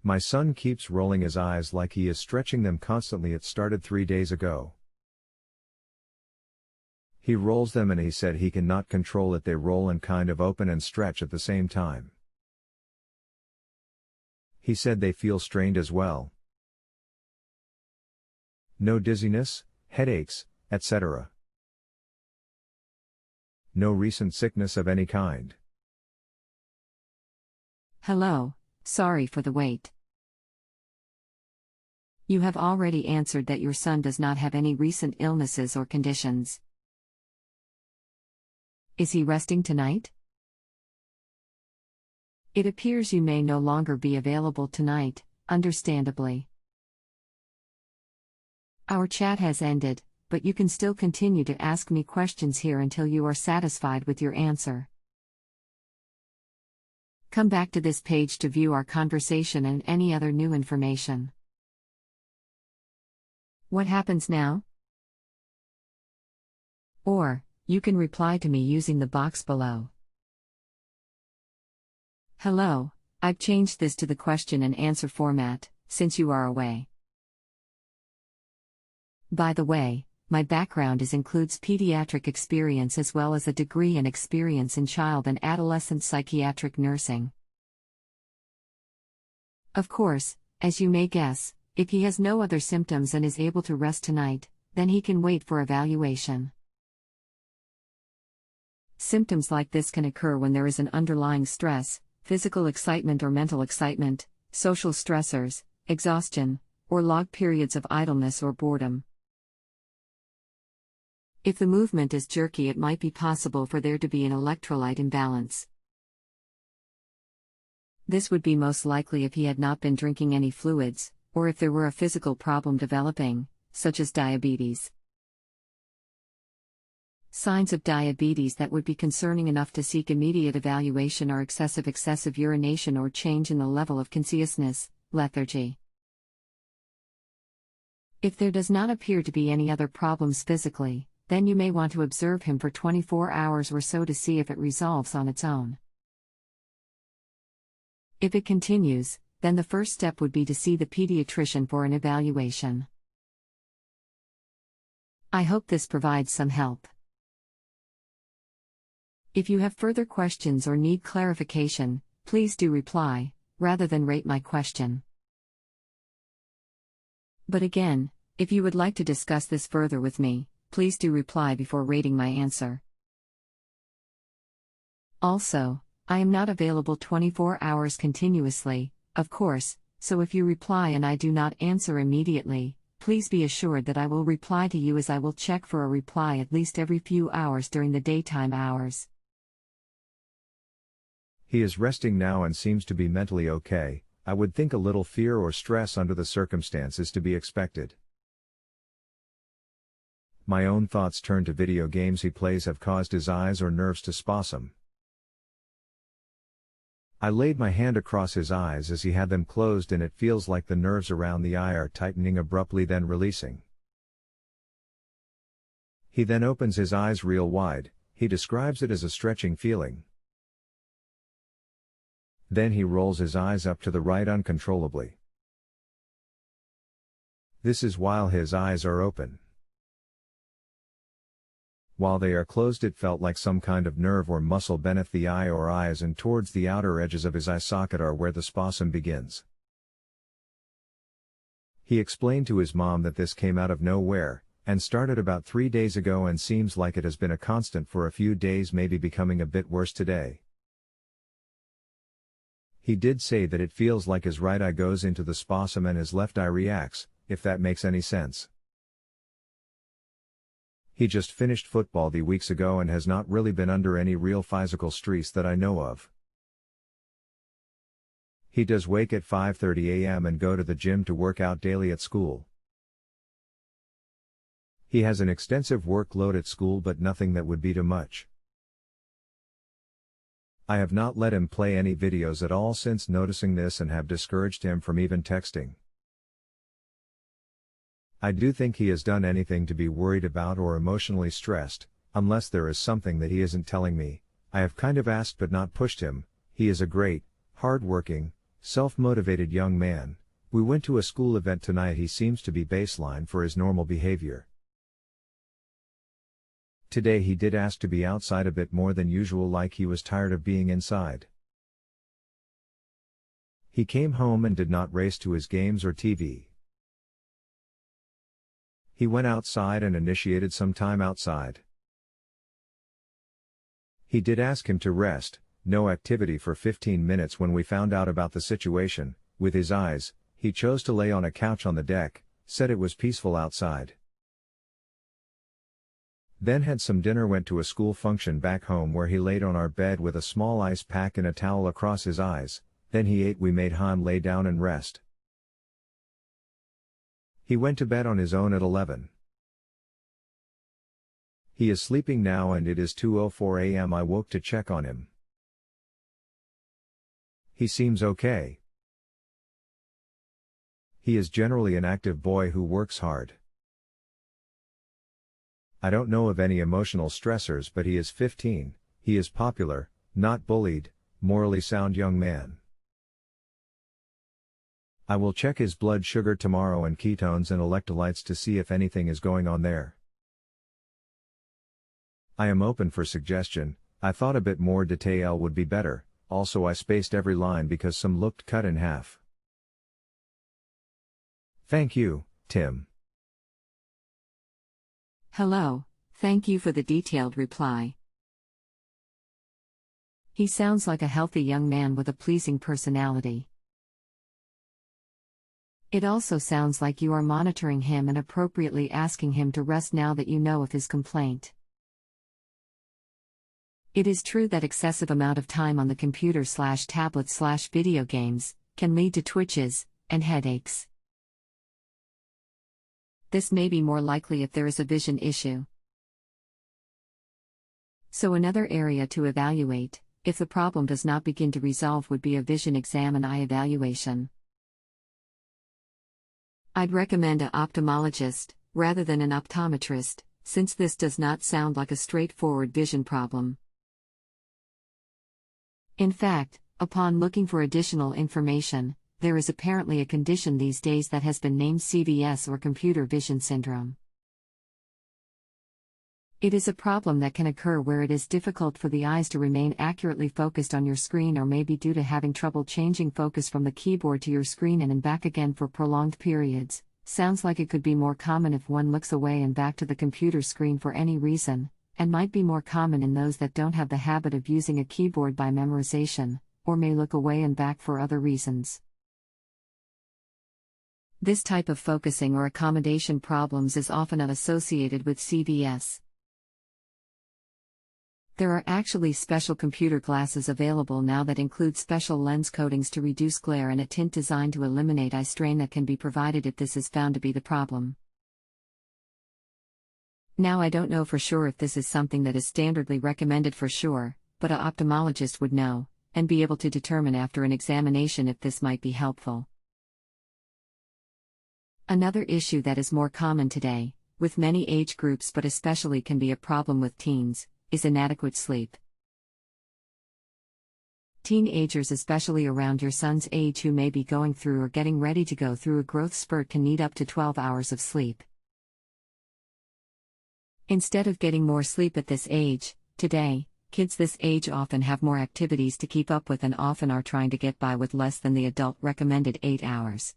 My son keeps rolling his eyes like he is stretching them constantly. It started 3 days ago. He rolls them and he said he cannot control it. They roll and kind of open and stretch at the same time. He said they feel strained as well. No dizziness, headaches, etc. No recent sickness of any kind. Hello, sorry for the wait. You have already answered that your son does not have any recent illnesses or conditions. Is he resting tonight? It appears you may no longer be available tonight, understandably. Our chat has ended, but you can still continue to ask me questions here until you are satisfied with your answer. Come back to this page to view our conversation and any other new information. What happens now? Or, you can reply to me using the box below. Hello, I've changed this to the question and answer format, since you are away. By the way, my background includes pediatric experience as well as a degree and experience in child and adolescent psychiatric nursing. Of course, as you may guess, if he has no other symptoms and is able to rest tonight, then he can wait for evaluation. Symptoms like this can occur when there is an underlying stress, physical excitement or mental excitement, social stressors, exhaustion, or long periods of idleness or boredom. If the movement is jerky, it might be possible for there to be an electrolyte imbalance. This would be most likely if he had not been drinking any fluids, or if there were a physical problem developing, such as diabetes. Signs of diabetes that would be concerning enough to seek immediate evaluation are excessive urination or change in the level of consciousness, lethargy. If there does not appear to be any other problems physically, then you may want to observe him for 24 hours or so to see if it resolves on its own. If it continues, then the first step would be to see the pediatrician for an evaluation. I hope this provides some help. If you have further questions or need clarification, please do reply, rather than rate my question. But again, if you would like to discuss this further with me, please do reply before rating my answer. Also, I am not available 24 hours continuously, of course, so if you reply and I do not answer immediately, please be assured that I will reply to you, as I will check for a reply at least every few hours during the daytime hours. He is resting now and seems to be mentally okay. I would think a little fear or stress under the circumstances to be expected. My own thoughts turned to video games he plays have caused his eyes or nerves to spasm. I laid my hand across his eyes as he had them closed, and it feels like the nerves around the eye are tightening abruptly, then releasing. He then opens his eyes real wide. He describes it as a stretching feeling. Then he rolls his eyes up to the right uncontrollably. This is while his eyes are open. While they are closed, it felt like some kind of nerve or muscle beneath the eye or eyes and towards the outer edges of his eye socket are where the spasm begins. He explained to his mom that this came out of nowhere, and started about 3 days ago, and seems like it has been a constant for a few days, maybe becoming a bit worse today. He did say that it feels like his right eye goes into the spasm and his left eye reacts, if that makes any sense. He just finished football 2 weeks ago and has not really been under any real physical stress that I know of. He does wake at 5:30 a.m. and go to the gym to work out daily at school. He has an extensive workload at school, but nothing that would be too much. I have not let him play any videos at all since noticing this and have discouraged him from even texting. I do think he has done anything to be worried about or emotionally stressed, unless there is something that he isn't telling me. I have kind of asked but not pushed him. He is a great, hard-working, Self-motivated young man. We went to a school event tonight. He seems to be baseline for his normal behavior. Today he did ask to be outside a bit more than usual, like he was tired of being inside. He came home and did not race to his games or TV. He went outside and initiated some time outside. He did ask him to rest, no activity for 15 minutes. When we found out about the situation, with his eyes, he chose to lay on a couch on the deck, said it was peaceful outside. Then had some dinner, went to a school function back home where he laid on our bed with a small ice pack and a towel across his eyes. Then he ate. We made him lay down and rest. He went to bed on his own at 11. He is sleeping now and it is 2:04 a.m. I woke to check on him. He seems okay. He is generally an active boy who works hard. I don't know of any emotional stressors, but he is 15, he is popular, not bullied, morally sound young man. I will check his blood sugar tomorrow and ketones and electrolytes to see if anything is going on there. I am open for suggestion. I thought a bit more detail would be better. Also I spaced every line because some looked cut in half. Thank you, Tim. Hello, thank you for the detailed reply. He sounds like a healthy young man with a pleasing personality. It also sounds like you are monitoring him and appropriately asking him to rest now that you know of his complaint. It is true that excessive amount of time on the computer/tablet/video games can lead to twitches and headaches. This may be more likely if there is a vision issue. So another area to evaluate, if the problem does not begin to resolve, would be a vision exam and eye evaluation. I'd recommend an ophthalmologist, rather than an optometrist, since this does not sound like a straightforward vision problem. In fact, upon looking for additional information, there is apparently a condition these days that has been named CVS or computer vision syndrome. It is a problem that can occur where it is difficult for the eyes to remain accurately focused on your screen, or maybe due to having trouble changing focus from the keyboard to your screen and back again for prolonged periods. Sounds like it could be more common if one looks away and back to the computer screen for any reason, and might be more common in those that don't have the habit of using a keyboard by memorization, or may look away and back for other reasons. This type of focusing or accommodation problems is often associated with CVS. There are actually special computer glasses available now that include special lens coatings to reduce glare and a tint designed to eliminate eye strain that can be provided if this is found to be the problem. Now I don't know for sure if this is something that is standardly recommended for sure, but an ophthalmologist would know, and be able to determine after an examination if this might be helpful. Another issue that is more common today, with many age groups but especially can be a problem with teens, is inadequate sleep. Teenagers, especially around your son's age, who may be going through or getting ready to go through a growth spurt, can need up to 12 hours of sleep. Instead of getting more sleep at this age, today, kids this age often have more activities to keep up with and often are trying to get by with less than the adult recommended 8 hours.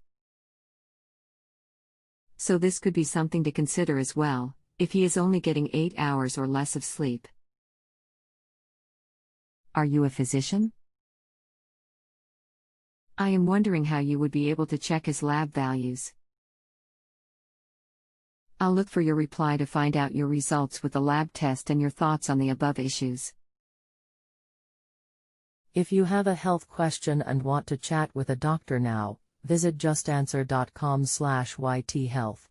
So this could be something to consider as well, if he is only getting 8 hours or less of sleep. Are you a physician? I am wondering how you would be able to check his lab values. I'll look for your reply to find out your results with the lab test and your thoughts on the above issues. If you have a health question and want to chat with a doctor now, visit justanswer.com/ythealth.